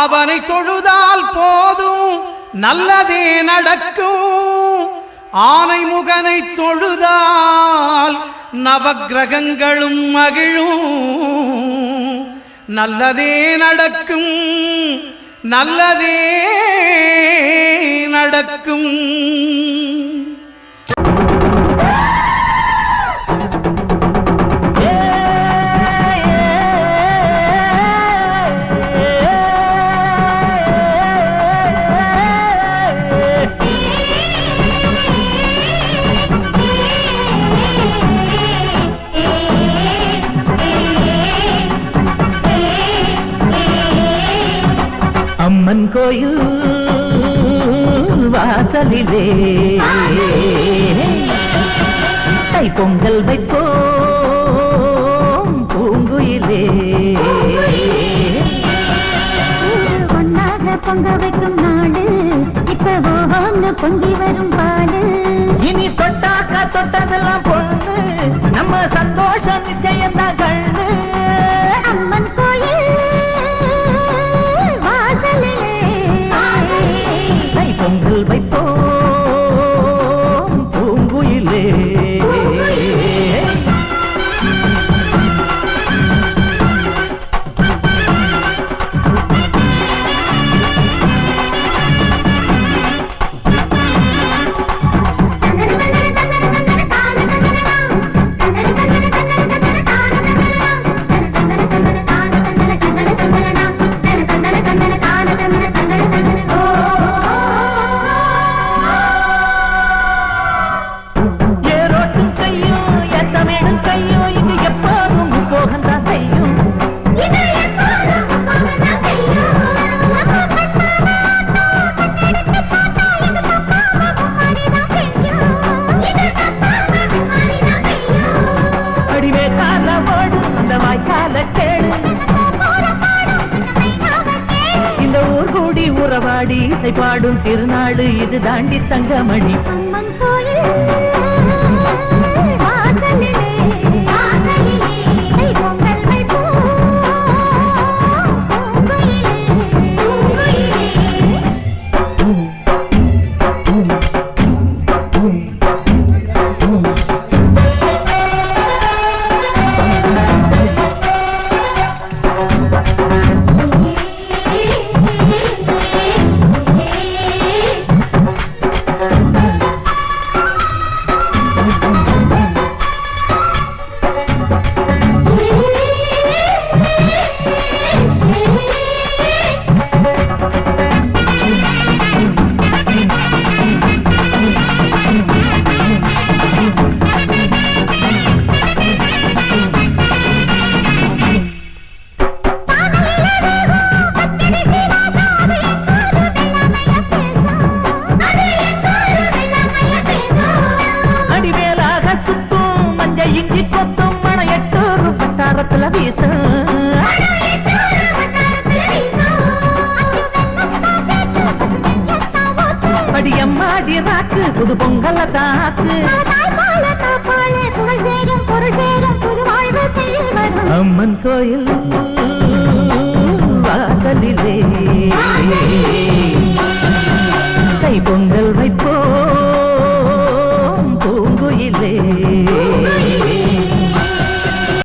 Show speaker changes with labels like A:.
A: அவனை தொழுதால் போதும் நல்லதே நடக்கும். ஆனை முகனை தொழுதால் நவக்கிரகங்களும் மகிழும். நல்லதே நடக்கும், நல்லதே நடக்கும்.
B: அம்மன் கோயில் வாசலிலே தை பொங்கல் வைப்போம் பூங்குயிலே.
C: ஒன்னாக பொங்க வைக்கும் நாடு இப்ப ஓஹோன்னு பொங்கி வரும் பாடு.
B: இனி தொட்டாக்கா தொட்டதெல்லாம் பொண்ணு, நம்ம சந்தோஷம் நிச்சயம்தான் கண்ணு.
C: அம்மன் கோயில்
B: பொங்கல் வைப்போம் பூங்குயிலே. இந்த ஊர் கூடி உறவாடி இசை பாடும் திருநாடு இது தாண்டி தங்கமணி.
C: அம்மன் கோயில் வாசலிலே பொங்கல் வைப்போம் புது பொங்கல தாக்கு. அம்மன் கோயில் வாசலிலே தை பொங்கல் வைப்போம் பூங்குயிலே.